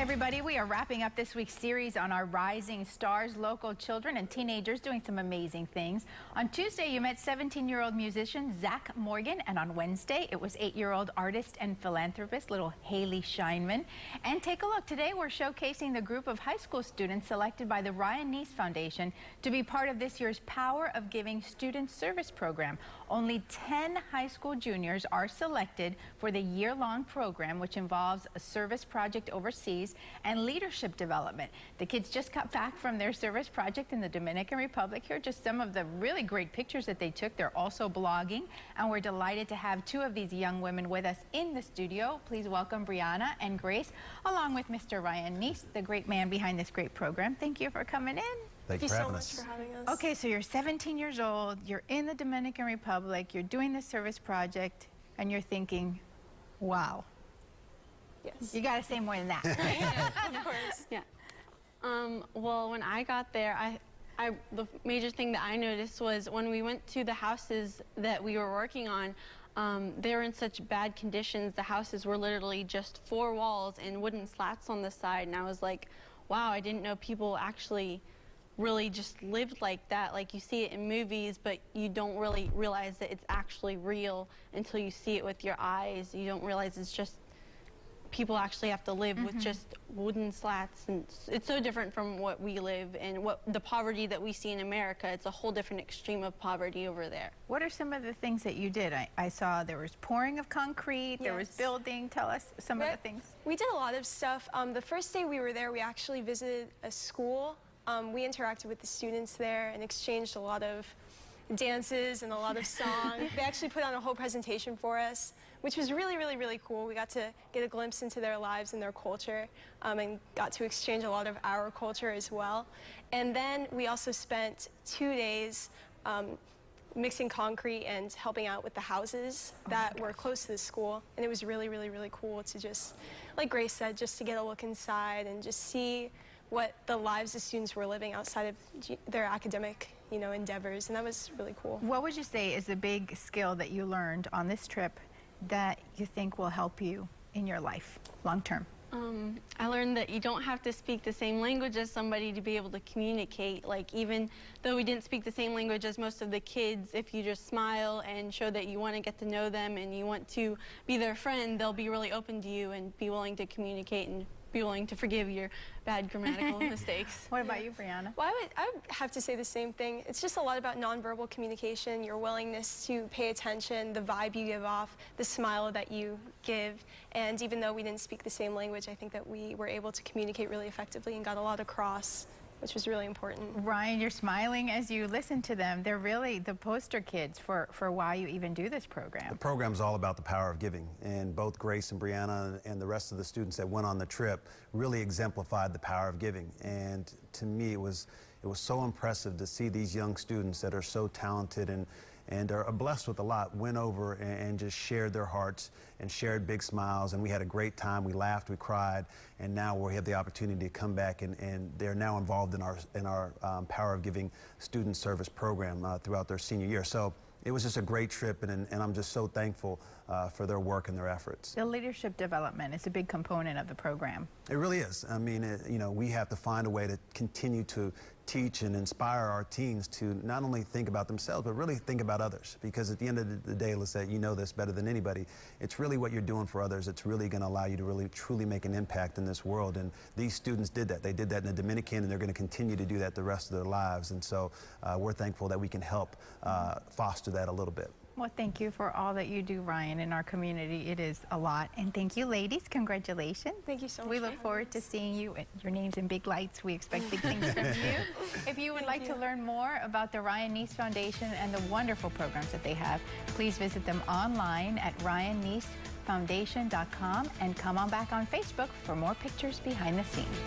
Everybody, we are wrapping up this week's series on our rising stars, local children and teenagers doing some amazing things. On Tuesday, you met 17-year-old musician Zach Morgan, and on Wednesday, it was 8-year-old artist and philanthropist little Haley Scheinman. And take a look, today we're showcasing the group of high school students selected by the Ryan Nece Foundation to be part of this year's Power of Giving Student Service Program. Only 10 high school juniors are selected for the year-long program, which involves a service project overseas and leadership development. The kids just got back from their service project in the Dominican Republic. Here are just some of the really great pictures that they took. They're also blogging, and we're delighted to have two of these young women with us in the studio. Please welcome Brianna and Grace, along with Mr. Ryan Nece, the great man behind this great program. Thank you for coming in. Thank you so much for having us. Okay, so you're 17 years old, you're in the Dominican Republic, you're doing the service project, and you're thinking, wow. Yes. You got to say more than that. Yeah, of course. Yeah. Well, when I got there, the major thing that I noticed was when we went to the houses that we were working on, they were in such bad conditions. The houses were literally just 4 walls and wooden slats on the side. And I was like, wow, I didn't know people actually really just lived like that. Like, you see it in movies, but you don't really realize that it's actually real until you see it with your eyes. You don't realize it's just people actually have to live with just wooden slats, and it's so different from what we live and what the poverty that we see in America. It's a whole different extreme of poverty over there. What are some of the things that you did? I saw there was pouring of concrete, there was building. Tell us some of the things. We did a lot of stuff. The first day we were there, we actually visited a school. We interacted with the students there and exchanged a lot of dances and a lot of songs. They actually put on a whole presentation for us, which was really, really, really cool. We got to get a glimpse into their lives and their culture, and got to exchange a lot of our culture as well. And then we also spent 2 days mixing concrete and helping out with the houses that were close to the school. And it was really, really, really cool to just, like Grace said, just to get a look inside and just see what the lives the students were living outside of their academic, endeavors, and that was really cool. What would you say is the big skill that you learned on this trip that you think will help you in your life long term? I learned that you don't have to speak the same language as somebody to be able to communicate. Like, even though we didn't speak the same language as most of the kids, if you just smile and show that you want to get to know them and you want to be their friend, they'll be really open to you and be willing to communicate and be willing to forgive your bad grammatical mistakes. What about you, Brianna? Well, I would have to say the same thing. It's just a lot about nonverbal communication, your willingness to pay attention, the vibe you give off, the smile that you give. And even though we didn't speak the same language, I think that we were able to communicate really effectively and got a lot across, which was really important. Ryan, you're smiling as you listen to them. They're really the poster kids for why you even do this program. The program's all about the power of giving, and both Grace and Brianna and the rest of the students that went on the trip really exemplified the power of giving. And to me, it was so impressive to see these young students that are so talented and are blessed with a lot, went over and just shared their hearts and shared big smiles, and we had a great time. We laughed, we cried, and now we have the opportunity to come back, and they're now involved in our Power of Giving student service program throughout their senior year. So it was just a great trip, and I'm just so thankful for their work and their efforts. The leadership development is a big component of the program. It really is. I mean, we have to find a way to continue to teach and inspire our teens to not only think about themselves, but really think about others. Because at the end of the day, Lisette, you know this better than anybody, it's really what you're doing for others. It's really going to allow you to really truly make an impact in this world. And these students did that. They did that in the Dominican, and they're going to continue to do that the rest of their lives. And so we're thankful that we can help foster that a little bit. Well, thank you for all that you do, Ryan, in our community. It is a lot. And thank you, ladies. Congratulations. Thank you so much. We look forward to seeing you. Your name's in big lights. We expect big things from you. If you would like to learn more about the Ryan Nece Foundation and the wonderful programs that they have, please visit them online at ryannecefoundation.com and come on back on Facebook for more pictures behind the scenes.